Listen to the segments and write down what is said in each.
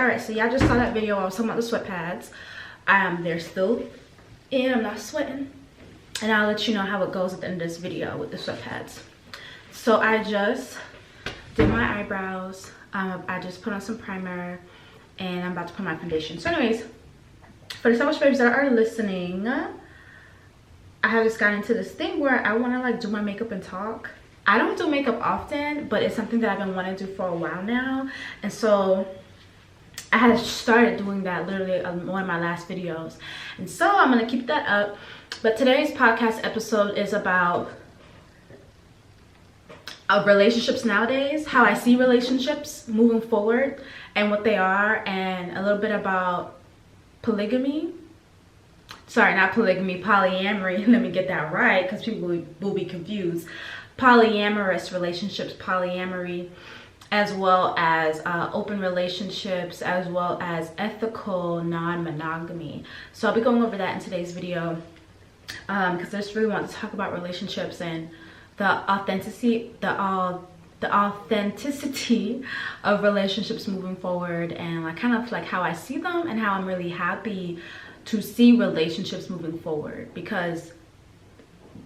All right, so y'all just saw that video. I was talking about the sweat pads. They're still in. I'm not sweating, and I'll let you know how it goes at the end of this video with the sweat pads. So I just did my eyebrows. I just put on some primer, and I'm about to put my foundation. So anyways, for the Selfish Babes that are listening, I have just gotten into this thing where I want to like do my makeup and talk. I don't do makeup often, but it's something that I've been wanting to do for a while now. And so I had started doing that literally on one of my last videos. And so I'm going to keep that up. But today's podcast episode is about relationships nowadays, how I see relationships moving forward and what they are, and a little bit about polygamy. Sorry, not polygamy, polyamory. Let me get that right, because people will be confused. Polyamorous relationships, polyamory, as well as open relationships, as well as ethical non-monogamy. So I'll be going over that in today's video, because I just really want to talk about relationships and the authenticity of relationships moving forward, and like kind of like how I see them and how I'm really happy to see relationships moving forward, because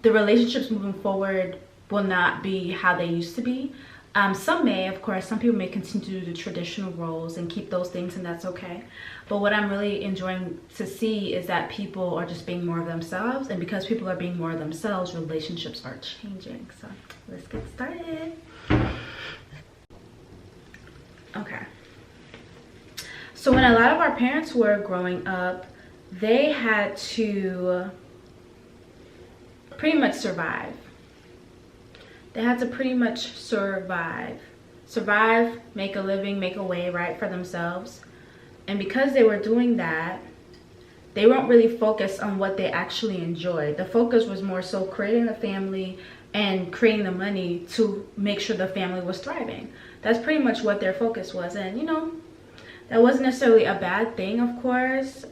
the relationships moving forward will not be how they used to be. Some may, of course, some people may continue to do the traditional roles and keep those things, and that's okay. But what I'm really enjoying to see is that people are just being more of themselves, and because people are being more of themselves, relationships are changing. So let's get started. Okay. So when a lot of our parents were growing up, they had to pretty much survive. They had to pretty much survive, make a living, make a way, right, for themselves. And because they were doing that, they weren't really focused on what they actually enjoyed. The focus was more so creating a family and creating the money to make sure the family was thriving. That's pretty much what their focus was. And you know, that wasn't necessarily a bad thing, of course.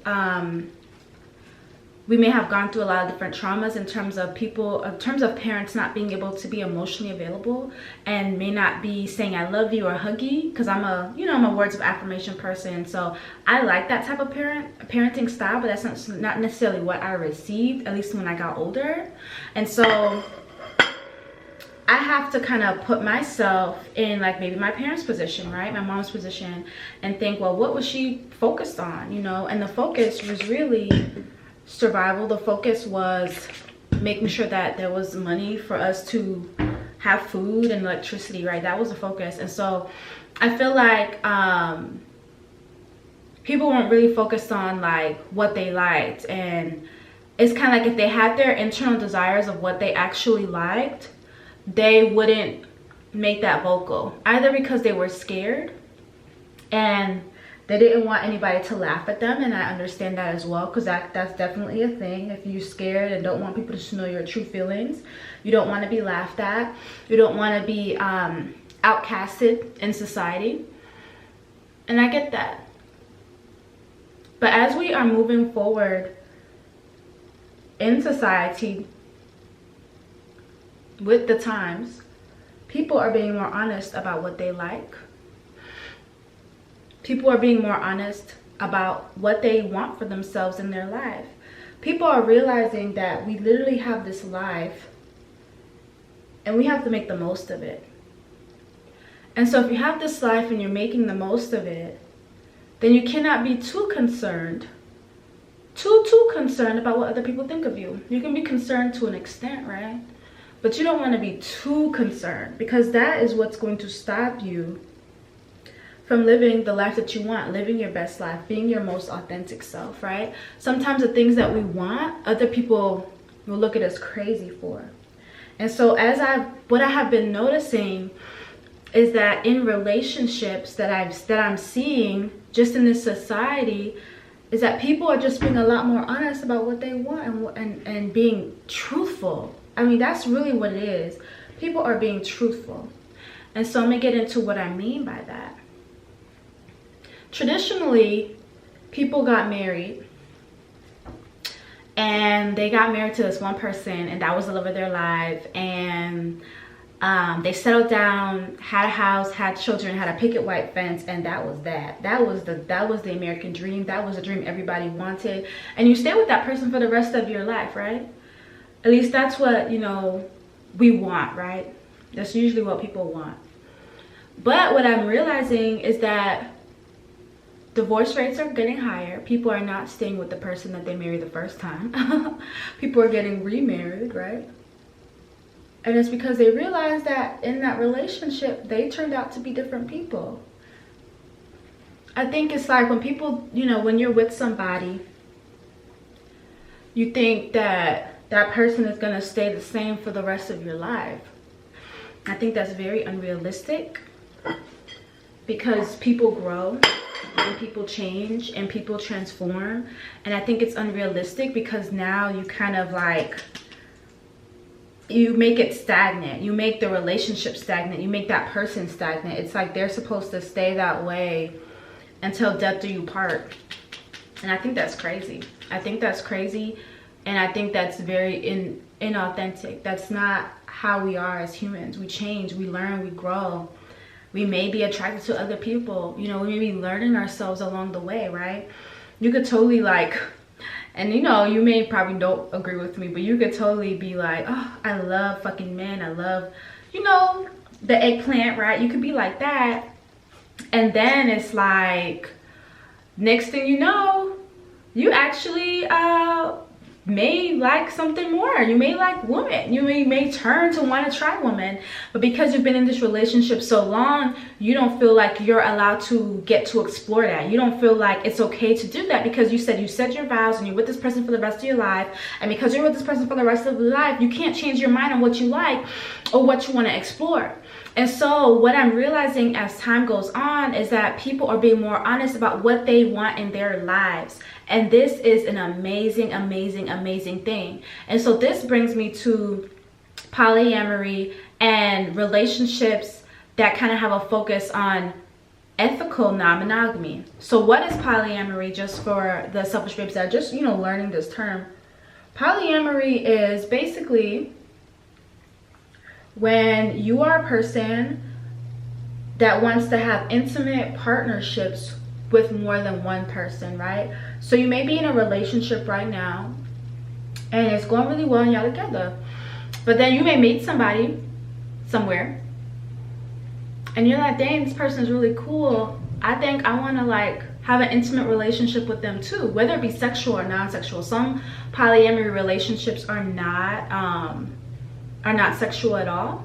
We may have gone through a lot of different traumas in terms of parents not being able to be emotionally available, and may not be saying I love you or huggy, because I'm a words of affirmation person. So I like that type of parenting style, but that's not necessarily what I received, at least when I got older. And so I have to kind of put myself in like maybe my parents' position, right? My mom's position, and think, well, what was she focused on, you know? And the focus was really survival. The focus was making sure that there was money for us to have food and electricity, right? That was the focus. And so I feel like people weren't really focused on like what they liked, and it's kind of like if they had their internal desires of what they actually liked, they wouldn't make that vocal, either because they were scared and they didn't want anybody to laugh at them. And I understand that as well, because that's definitely a thing. If you're scared and don't want people to know your true feelings, you don't want to be laughed at, you don't want to be outcasted in society. And I get that. But as we are moving forward in society with the times, people are being more honest about what they like. People are being more honest about what they want for themselves in their life. People are realizing that we literally have this life and we have to make the most of it. And so if you have this life and you're making the most of it, then you cannot be too concerned about what other people think of you. You can be concerned to an extent, right? But you don't want to be too concerned, because that is what's going to stop you from living the life that you want, living your best life, being your most authentic self, right? Sometimes the things that we want, other people will look at us crazy for. And so what I have been noticing is that in relationships that I'm seeing just in this society, is that people are just being a lot more honest about what they want and being truthful. I mean, that's really what it is. People are being truthful. And so I'm gonna get into what I mean by that. Traditionally, people got married, and they got married to this one person, and that was the love of their life. And They settled down, had a house, had children, had a picket white fence, and that was that. That was the American dream. That was the dream everybody wanted. And you stay with that person for the rest of your life, right? At least that's what, you know, we want, right? That's usually what people want. But what I'm realizing is that divorce rates are getting higher. People are not staying with the person that they married the first time. People are getting remarried, right? And it's because they realize that in that relationship, they turned out to be different people. I think it's like when people, you know, when you're with somebody, you think that that person is going to stay the same for the rest of your life. I think that's very unrealistic, because people grow and people change and people transform. And I think it's unrealistic because now you kind of like, you make it stagnant. You make the relationship stagnant. You make that person stagnant. It's like they're supposed to stay that way until death do you part. And I think that's crazy. I think that's crazy. And I think that's very inauthentic. That's not how we are as humans. We change, we learn, we grow. We may be attracted to other people. You know, we may be learning ourselves along the way, right? You could totally like, and you know, you may probably don't agree with me, but you could totally be like, oh, I love fucking men. I love, you know, the eggplant, right? You could be like that. And then it's like, next thing you know, you actually may like something more. You may like women. You may turn to want to try women. But because you've been in this relationship so long, you don't feel like you're allowed to get to explore that. You don't feel like it's okay to do that, because you said your vows and you're with this person for the rest of your life. And because you're with this person for the rest of your life, you can't change your mind on what you like or what you want to explore. And so what I'm realizing as time goes on is that people are being more honest about what they want in their lives. And this is an amazing, amazing, amazing thing. And so this brings me to polyamory and relationships that kind of have a focus on ethical non-monogamy. So what is polyamory, just for the selfish babes that are just, you know, learning this term? Polyamory is basically when you are a person that wants to have intimate partnerships with more than one person, right? So you may be in a relationship right now and it's going really well and y'all together, but then you may meet somebody somewhere and you're like, dang, this person is really cool. I think I want to like have an intimate relationship with them too, whether it be sexual or non-sexual. Some polyamory relationships are not sexual at all.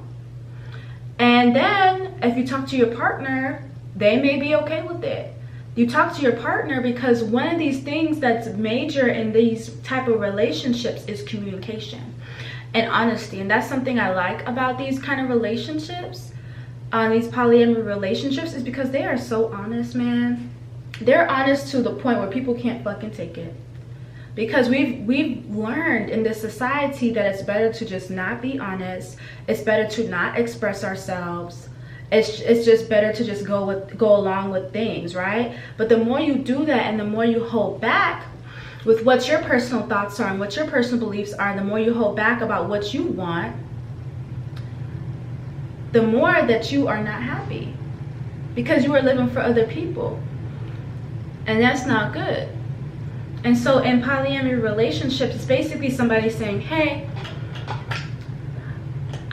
And then if you talk to your partner, they may be okay with it. You talk to your partner because one of these things that's major in these type of relationships is communication and honesty. And that's something I like about these kind of relationships, these polyamory relationships, is because they are so honest, man. They're honest to the point where people can't fucking take it. Because we've learned in this society that it's better to just not be honest. It's better to not express ourselves. It's just better to just go along with things, right? But the more you do that and the more you hold back with what your personal thoughts are and what your personal beliefs are, the more you hold back about what you want, the more that you are not happy because you are living for other people. And that's not good. And so in polyamory relationships, it's basically somebody saying, hey,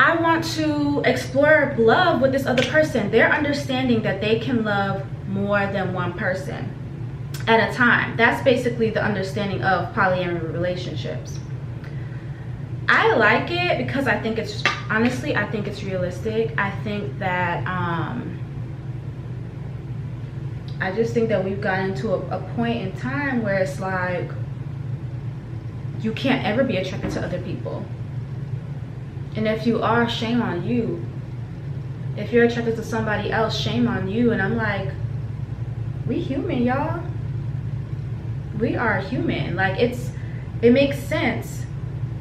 I want to explore love with this other person. They're understanding that they can love more than one person at a time. That's basically the understanding of polyamory relationships. I like it because I think it's, honestly, I think it's realistic. I think that, I just think that we've gotten to a point in time where it's like, you can't ever be attracted to other people. And if you are, shame on you. If you're attracted to somebody else, shame on you. And I'm like, we human, y'all. We are human. Like, it makes sense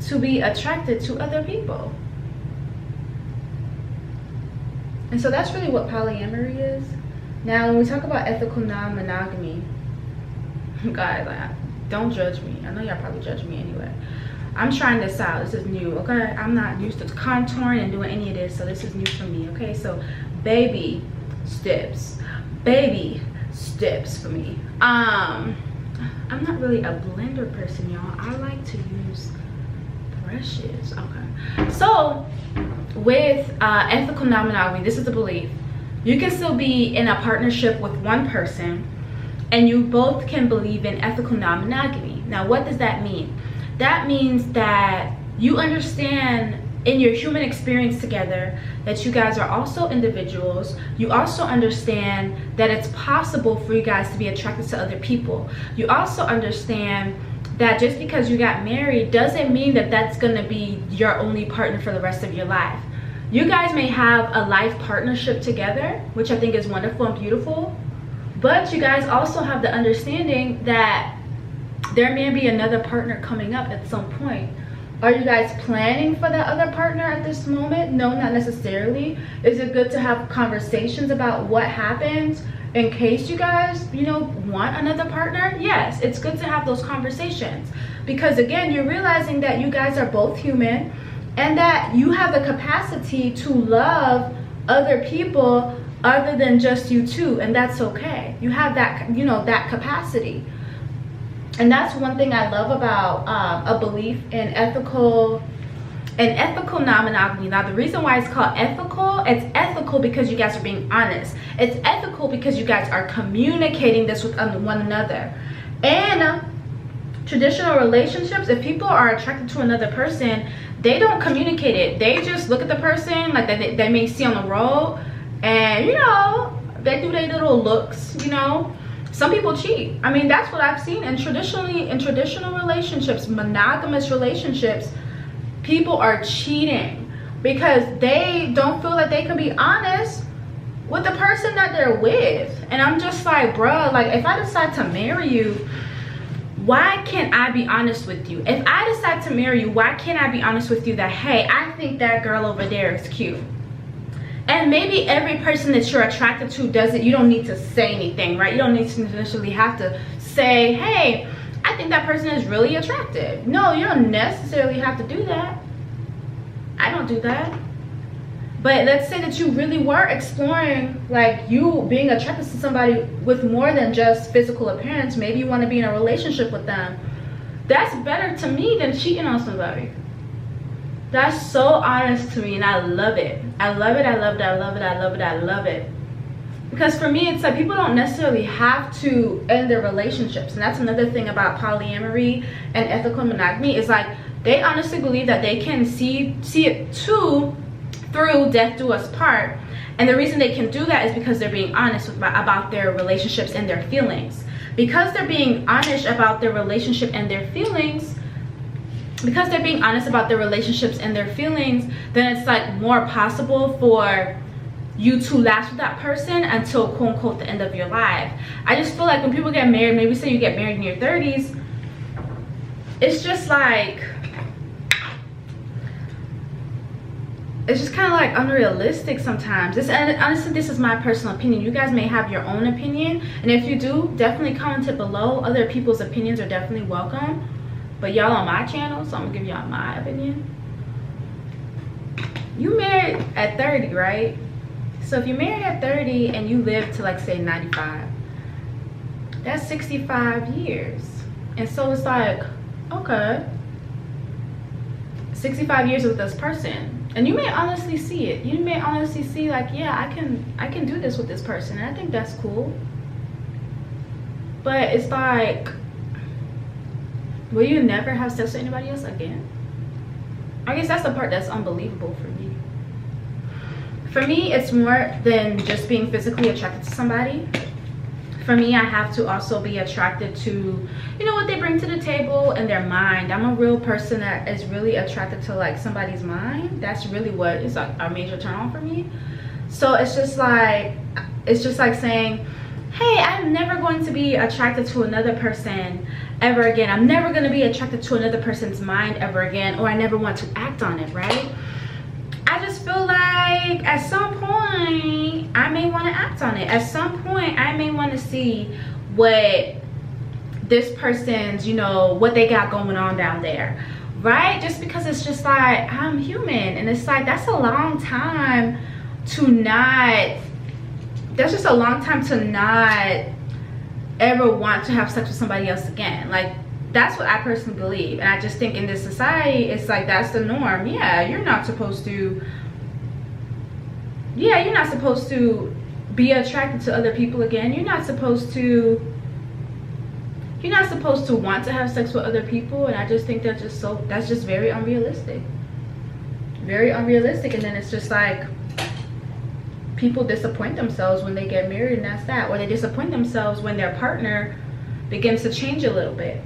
to be attracted to other people. And so that's really what polyamory is. Now, when we talk about ethical non-monogamy, guys, like, don't judge me. I know y'all probably judge me anyway. I'm trying this out. This is new, okay? I'm not used to contouring and doing any of this, so this is new for me, okay? So baby steps for me. I'm not really a blender person, y'all. I like to use brushes. Okay, so with ethical non-monogamy, this is the belief: you can still be in a partnership with one person and you both can believe in ethical non-monogamy. Now, what does that mean? That means that you understand in your human experience together that you guys are also individuals. You also understand that it's possible for you guys to be attracted to other people. You also understand that just because you got married doesn't mean that that's going to be your only partner for the rest of your life. You guys may have a life partnership together, which I think is wonderful and beautiful, but you guys also have the understanding that there may be another partner coming up at some point. Are you guys planning for that other partner at this moment? No, not necessarily. Is it good to have conversations about what happens in case you guys, you know, want another partner? Yes, it's good to have those conversations, because again, you're realizing that you guys are both human and that you have the capacity to love other people other than just you two, and that's okay. You have that, you know, that capacity. And that's one thing I love about a belief in ethical non-monogamy. Now, the reason why it's called ethical, it's ethical because you guys are being honest. It's ethical because you guys are communicating this with one another. And traditional relationships, if people are attracted to another person, they don't communicate it. They just look at the person like they may see on the road, and you know, they do their little looks, you know. Some people cheat. I mean, that's what I've seen. And traditionally, in traditional relationships, monogamous relationships, people are cheating because they don't feel that they can be honest with the person that they're with. And I'm just like, bruh, like, if I decide to marry you, why can't I be honest with you? If I decide to marry you, why can't I be honest with you that, hey, I think that girl over there is cute? And maybe every person that you're attracted to doesn't, you don't need to say anything, right? You don't need to necessarily have to say, hey, I think that person is really attractive. No, you don't necessarily have to do that. I don't do that. But let's say that you really were exploring, like, you being attracted to somebody with more than just physical appearance. Maybe you want to be in a relationship with them. That's better to me than cheating on somebody. That's so honest to me, and I love it. I love it, I love it, I love it, I love it, I love it. Because for me, it's like people don't necessarily have to end their relationships. And that's another thing about polyamory and ethical monogamy, is like they honestly believe that they can see it through death do us part. And the reason they can do that is because they're being honest about their relationships and their feelings. Because they're being honest about their relationship and their feelings, because they're being honest about their relationships and their feelings, then it's like more possible for you to last with that person until quote unquote the end of your life. I just feel like when people get married, maybe say you get married in your 30s, it's just like, it's just kind of like unrealistic sometimes. And honestly, this is my personal opinion. You guys may have your own opinion, and if you do, definitely comment it below. Other people's opinions are definitely welcome. But y'all on my channel, so I'm gonna give y'all my opinion. You married at 30, right? So if you're married at 30 and you live to, like, say 95, that's 65 years. And so it's like, okay, 65 years with this person. And you may honestly see it. You may honestly see, like, yeah, I can do this with this person, and I think that's cool. But it's like, will you never have sex with anybody else again? I guess that's the part that's unbelievable for me. For me, it's more than just being physically attracted to somebody. For me, I have to also be attracted to, you know, what they bring to the table and their mind. I'm a real person that is really attracted to, like, somebody's mind. That's really what is, like, a major turn on for me. So it's just like saying, hey, I'm never going to be attracted to another person ever again. I'm never going to be attracted to another person's mind ever again, or I never want to act on it, right? I just feel like at some point I may want to act on it. At some point I may want to see what this person's, you know, what they got going on down there. right? Just because it's just like, I'm human. And it's like, that's a long time to not, that's just a long time to not ever want to have sex with somebody else again. Like, that's what I personally believe. And I just think in this society, it's like, that's the norm. Yeah, you're not supposed to be attracted to other people again. You're not supposed to want to have sex with other people. And I just think that's just very unrealistic. Very unrealistic. And then it's just like, people disappoint themselves when they get married, and that's that. Or they disappoint themselves when their partner begins to change a little bit.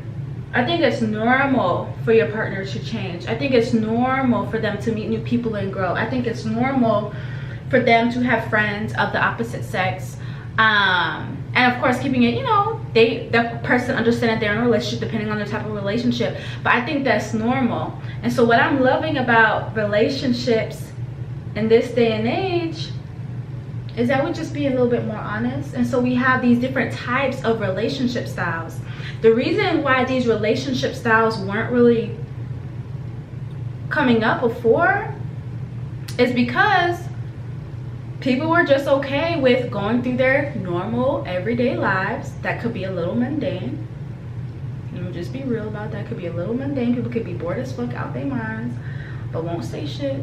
I think it's normal for your partner to change. I think it's normal for them to meet new people and grow. I think it's normal for them to have friends of the opposite sex. And of course, keeping it, you know, that person understanding they're in a relationship depending on the type of relationship. But I think that's normal. And so what I'm loving about relationships in this day and age is that we just be a little bit more honest. And so we have these different types of relationship styles. The reason why these relationship styles weren't really coming up before is because people were just okay with going through their normal everyday lives that could be a little mundane. You know, just be real about that. Could be a little mundane. People could be bored as fuck out their minds, but won't say shit,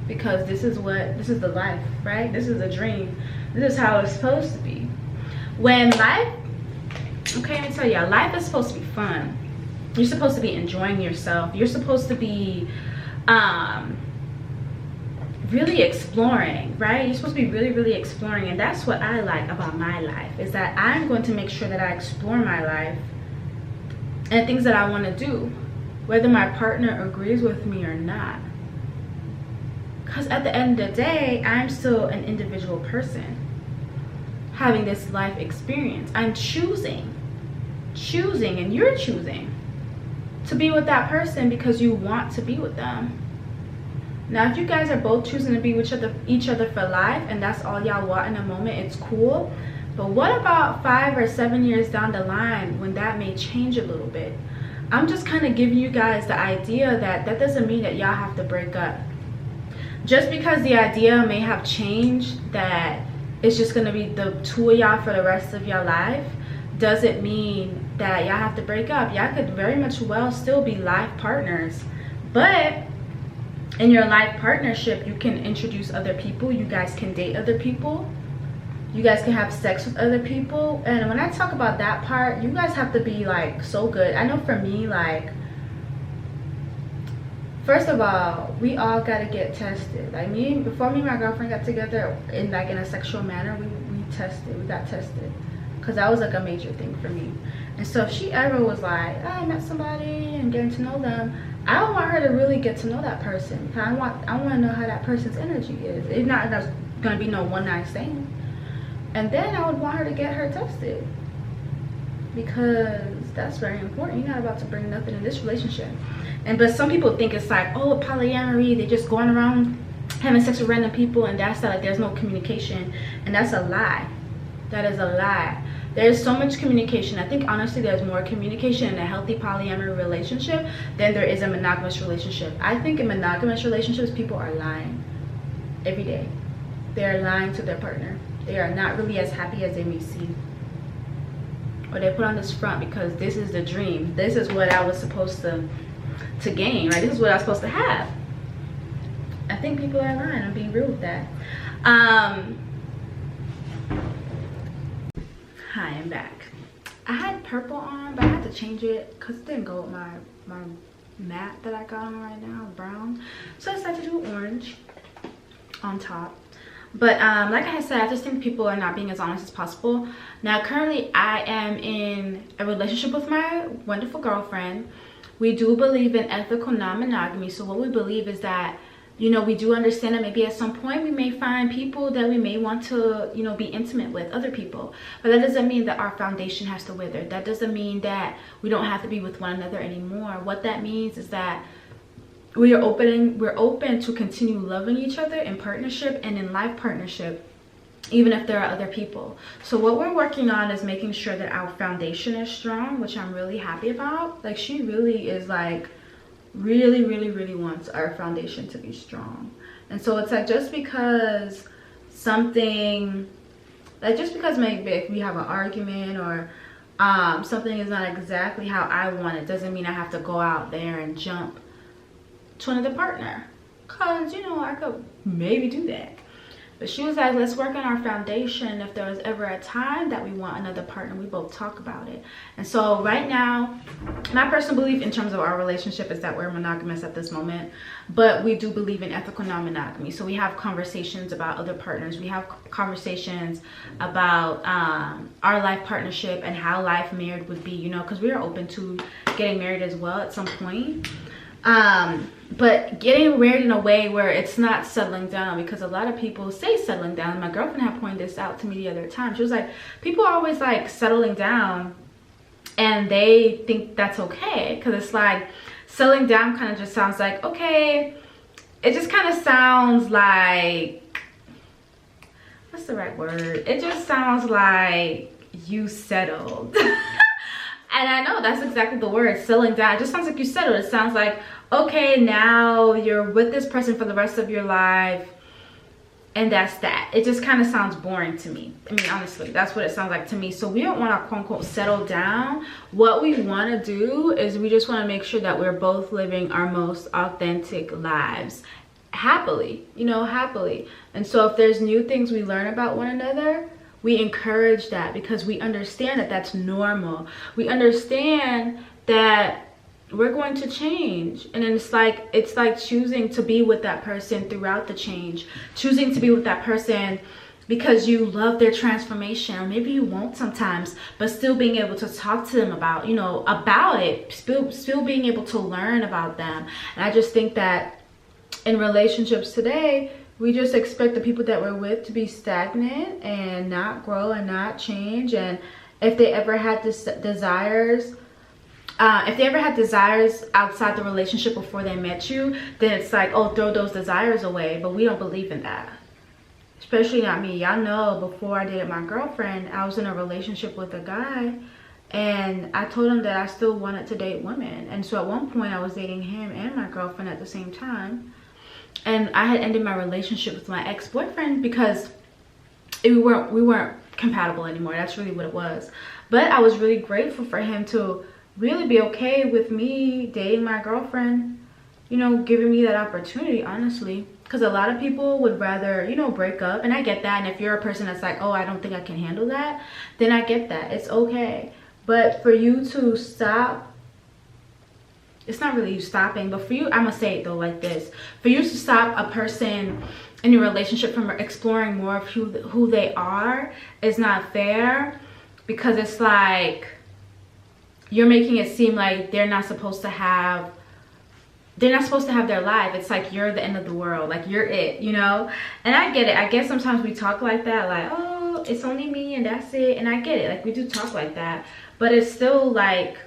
because this is the life, right? This is a dream. This is how it's supposed to be. When life, okay, let me tell y'all, life is supposed to be fun. You're supposed to be enjoying yourself. You're supposed to be really exploring, right? You're supposed to be really exploring. And that's what I like about my life, is that I'm going to make sure that I explore my life and things that I want to do, whether my partner agrees with me or not. Because at the end of the day, I'm still an individual person having this life experience. I'm choosing, and you're choosing to be with that person because you want to be with them. Now, if you guys are both choosing to be with each other for life, and that's all y'all want in a moment, it's cool. But what about 5 or 7 years down the line when that may change a little bit? I'm just kind of giving you guys the idea that that doesn't mean that y'all have to break up. Just because the idea may have changed, that it's just going to be the two of y'all for the rest of your life, doesn't mean that y'all have to break up. Y'all could very much well still be life partners. But in your life partnership, you can introduce other people. You guys can date other people. You guys can have sex with other people. And when I talk about that part, you guys have to be like so good. I know for me, like, first of all, we all gotta get tested. Like before me and my girlfriend got together in a sexual manner, we got tested, because that was like a major thing for me. And so if she ever was like, oh, I met somebody and getting to know them, I don't want her to really get to know that person, because I want to know how that person's energy is. It's not there's gonna be no one night stand. And then I would want her to get her tested, because that's very important. You're not about to bring nothing in this relationship. But some people think it's like, oh, polyamory, they just going around having sex with random people, and that's like there's no communication. And that's a lie. That is a lie. There's so much communication. I think honestly there's more communication in a healthy polyamory relationship than there is a monogamous relationship. I think in monogamous relationships, people are lying every day. They're lying to their partner. They are not really as happy as they may seem. Or they put on this front because this is the dream. This is what I was supposed to gain, right? This is what I was supposed to have. I think people are lying. I'm being real with that. Hi, I'm back. I had purple on, but I had to change it because it didn't go with my matte that I got on right now, brown. So I decided to do orange on top. But like I said, I just think people are not being as honest as possible. Now, currently, I am in a relationship with my wonderful girlfriend. We do believe in ethical non-monogamy. So what we believe is that, you know, we do understand that maybe at some point we may find people that we may want to, you know, be intimate with, other people. But that doesn't mean that our foundation has to wither. That doesn't mean that we don't have to be with one another anymore. What that means is that we're open to continue loving each other in partnership and in life partnership, even if there are other people. So what we're working on is making sure that our foundation is strong, which I'm really happy about. Like, she really is like really, really, really wants our foundation to be strong. And so it's like, just because something, like just because maybe if we have an argument or something is not exactly how I want it, doesn't mean I have to go out there and jump to another partner. Cause you know, I could maybe do that. But she was like, let's work on our foundation. If there was ever a time that we want another partner, we both talk about it. And so right now, my personal belief in terms of our relationship is that we're monogamous at this moment, but we do believe in ethical non-monogamy. So we have conversations about other partners. We have conversations about our life partnership and how life married would be, you know, because we are open to getting married as well at some point. But getting married in a way where it's not settling down, because a lot of people say settling down. My girlfriend had pointed this out to me the other time. She was like, people are always like settling down and they think that's okay, because it's like settling down kind of just sounds like, okay, it just kind of sounds like, what's the right word? It just sounds like you settled. And I know that's exactly the word, settling down. It just sounds like you settled. It sounds like, okay, now you're with this person for the rest of your life, and that's that. It just kind of sounds boring to me. I mean, honestly, that's what it sounds like to me. So we don't want to quote unquote settle down. What we want to do is we just want to make sure that we're both living our most authentic lives happily, you know, happily. And so if there's new things we learn about one another, we encourage that, because we understand that that's normal. We understand that we're going to change, and then it's like choosing to be with that person throughout the change, choosing to be with that person because you love their transformation, or maybe you won't sometimes, but still being able to talk to them about, you know, about it, still being able to learn about them. And I just think that in relationships today, we just expect the people that we're with to be stagnant and not grow and not change. And if they ever had desires, outside the relationship before they met you, then it's like, oh, throw those desires away. But we don't believe in that. Especially not me. Y'all know, before I dated my girlfriend, I was in a relationship with a guy, and I told him that I still wanted to date women. And so at one point I was dating him and my girlfriend at the same time. And I had ended my relationship with my ex-boyfriend because we weren't compatible anymore. That's really what it was. But I was really grateful for him to really be okay with me dating my girlfriend, you know, giving me that opportunity, honestly. Because a lot of people would rather, you know, break up, and I get that. And if you're a person that's like, oh, I don't think I can handle that, then I get that. It's okay. But for you to stop, it's not really you stopping, but for you, I'm gonna say it though like this: for you to stop a person in your relationship from exploring more of who they are is not fair, because it's like you're making it seem like they're not supposed to have their life. It's like you're the end of the world, like you're it, you know. And I get it. I guess sometimes we talk like that, like, oh, it's only me and that's it. And I get it, like we do talk like that, but it's still like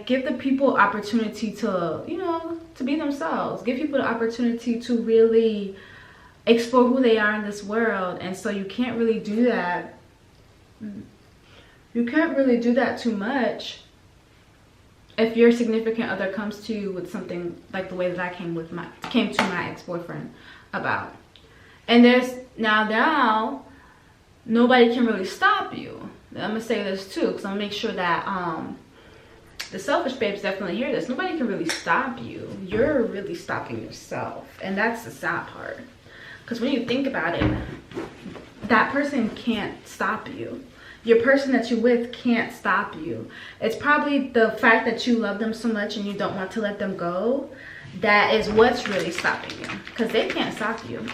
give the people opportunity to, you know, to be themselves. Give people the opportunity to really explore who they are in this world. And so you can't really do that. You can't really do that too much if your significant other comes to you with something like the way that I came to my ex-boyfriend about. And there's now nobody can really stop you. I'm gonna say this too, because I'm gonna make sure that the selfish babes definitely hear this. Nobody can really stop you. You're really stopping yourself, and that's the sad part. Because when you think about it, that person can't stop you. Your person that you're with can't stop you. It's probably the fact that you love them so much and you don't want to let them go that is what's really stopping you, because they can't stop you.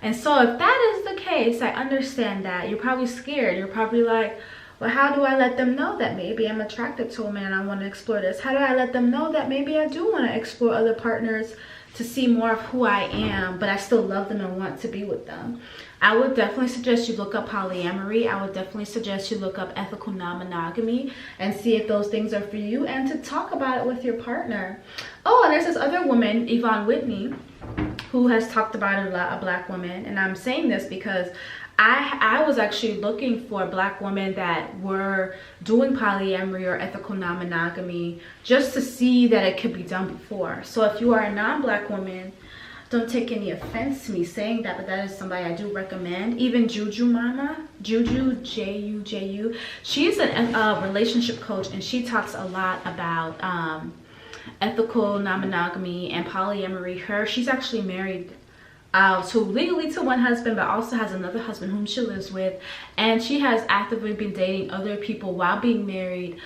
And so if that is the case, I understand that. You're probably scared. You're probably like, well, how do I let them know that maybe I'm attracted to a man and I want to explore this? How do I let them know that maybe I do want to explore other partners to see more of who I am, but I still love them and want to be with them? I would definitely suggest you look up polyamory. I would definitely suggest you look up ethical non-monogamy and see if those things are for you, and to talk about it with your partner. Oh, and there's this other woman, Yvonne Whitney, who has talked about it a lot, a black woman. And I'm saying this because I was actually looking for Black women that were doing polyamory or ethical non-monogamy, just to see that it could be done before. So if you are a non-Black woman, don't take any offense to me saying that, but that is somebody I do recommend. Even Juju Mama, Juju, Juju, she's a relationship coach, and she talks a lot about ethical non-monogamy and polyamory. She's actually married legally to one husband, but also has another husband whom she lives with, and she has actively been dating other people while being married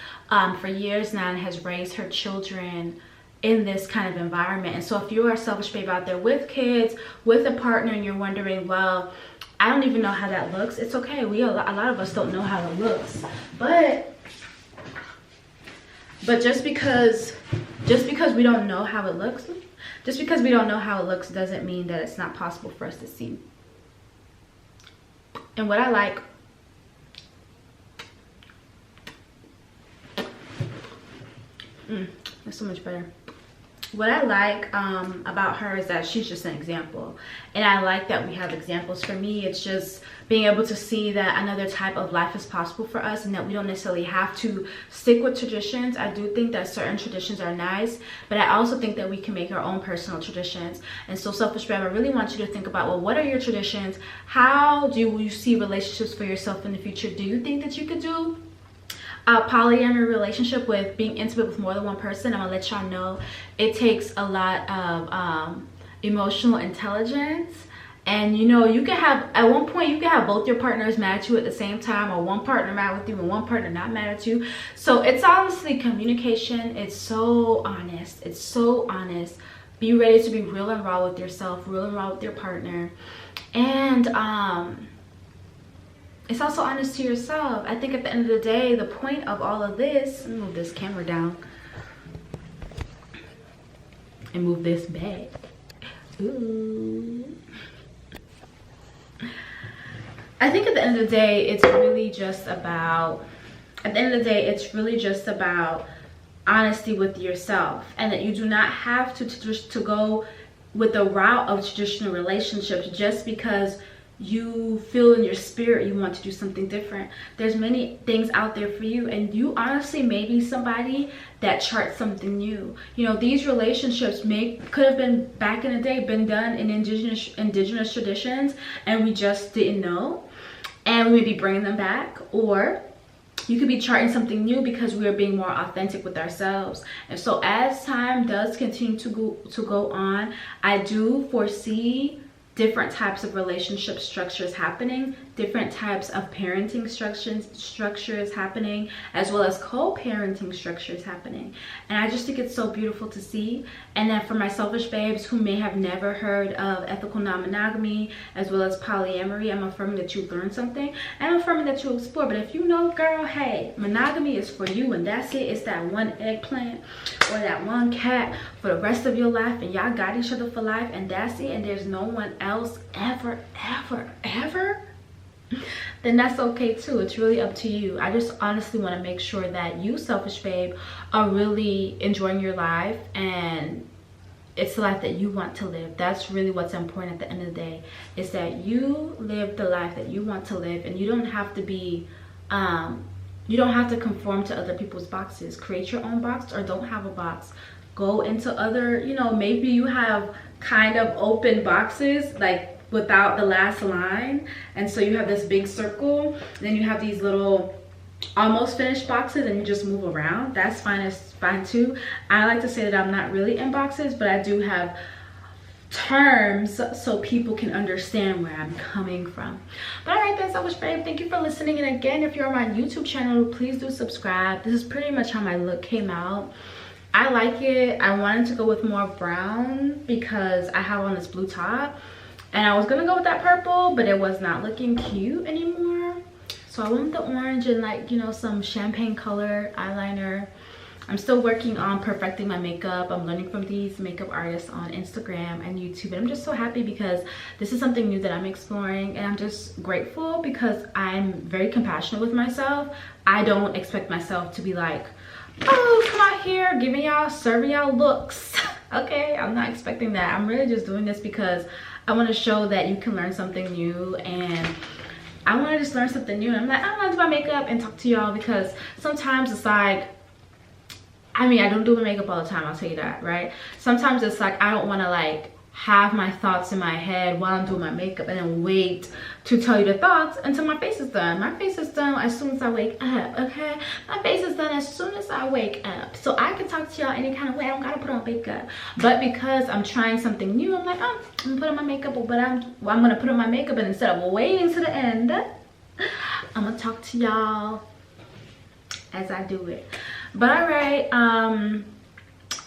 for years now, and has raised her children in this kind of environment. And so if you are a selfish babe out there with kids, with a partner, and you're wondering, well, I don't even know how that looks, it's okay. A lot of us don't know how it looks, but just because we don't know how it looks, doesn't mean that it's not possible for us to see. And what I like, that's so much better. What I like about her is that she's just an example, and I like that we have examples. For me, it's just being able to see that another type of life is possible for us, and that we don't necessarily have to stick with traditions. I do think that certain traditions are nice, but I also think that we can make our own personal traditions. And so, Selfish Babe, I really want you to think about, well, what are your traditions? How do you see relationships for yourself in the future? Do you think that you could do a polyamory relationship with being intimate with more than one person? I'm gonna let y'all know it takes a lot of emotional intelligence, and you know, you can have, at one point you can have both your partners mad at you at the same time, or one partner mad with you and one partner not mad at you. So it's honestly communication. It's so honest. Be ready to be real and raw with yourself, real and raw with your partner, and it's also honest to yourself. I think at the end of the day, the point of all of this, let me move this camera down and move this back. Ooh. I think at the end of the day, it's really just about, honesty with yourself, and that you do not have to go with the route of traditional relationships just because you feel in your spirit you want to do something different. There's many things out there for you, and you honestly may be somebody that charts something new. You know, these relationships could have been back in the day, been done in indigenous traditions, and we just didn't know, and we may be bringing them back. Or you could be charting something new because we are being more authentic with ourselves. And so as time does continue to go on, I do foresee different types of relationship structures happening, different types of parenting structures happening, as well as co-parenting structures happening. And I just think it's so beautiful to see. And then for my selfish babes who may have never heard of ethical non-monogamy as well as polyamory, I'm affirming that you learned something, and I'm affirming that you explore. But if you know, girl, hey, monogamy is for you, and that's it. It's that one eggplant or that one cat for the rest of your life, and y'all got each other for life, and that's it, and there's no one else ever, then that's okay too. It's really up to you. I just honestly want to make sure that you, selfish babe, are really enjoying your life, and it's the life that you want to live. That's really what's important at the end of the day, is that you live the life that you want to live, and you don't have to be you don't have to conform to other people's boxes. Create your own box, or don't have a box. Go into other, you know, maybe you have kind of open boxes, like without the last line, and so you have this big circle, and then you have these little almost finished boxes, and you just move around. That's fine. It's fine too. I like to say that I'm not really in boxes, but I do have terms so people can understand where I'm coming from. But all right, that's so much, babe. Thank you for listening, and again, if you're on my YouTube channel, please do subscribe. This is pretty much how my look came out. I like it. I wanted to go with more brown because I have on this blue top, and I was gonna go with that purple, but it was not looking cute anymore, so I went with the orange and, like, you know, some champagne color eyeliner. I'm still working on perfecting my makeup. I'm learning from these makeup artists on Instagram and YouTube, and I'm just so happy because this is something new that I'm exploring, and I'm just grateful because I'm very compassionate with myself. I don't expect myself to be like, oh, come out here giving y'all, serving y'all looks. Okay, I'm not expecting that. I'm really just doing this because I want to show that you can learn something new, and I want to just learn something new. And I'm like, I want to do my makeup and talk to y'all, because sometimes it's like, I mean, I don't do my makeup all the time, I'll tell you that, right? Sometimes it's like I don't want to like have my thoughts in my head while I'm doing my makeup and then wait to tell you the thoughts until my face is done. My face is done as soon as I wake up, okay? My face is done as soon as I wake up. So I can talk to y'all any kind of way. I don't gotta put on makeup. But because I'm trying something new, I'm like, oh, I'm gonna put on my makeup, but I'm gonna put on my makeup, and instead of waiting to the end, I'm gonna talk to y'all as I do it. But all right,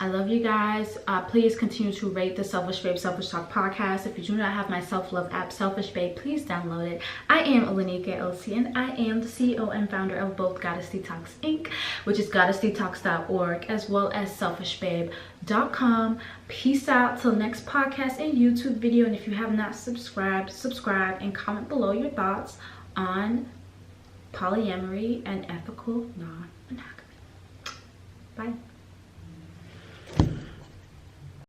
I love you guys. Please continue to rate the Selfish Babe Selfish Talk podcast. If you do not have my self-love app, Selfish Babe, please download it. I am Alanika LC, and I am the CEO and founder of both Goddess Detox Inc., which is goddessdetox.org, as well as selfishbabe.com. Peace out till next podcast and YouTube video. And if you have not subscribed, subscribe and comment below your thoughts on polyamory and ethical non-monogamy. Bye.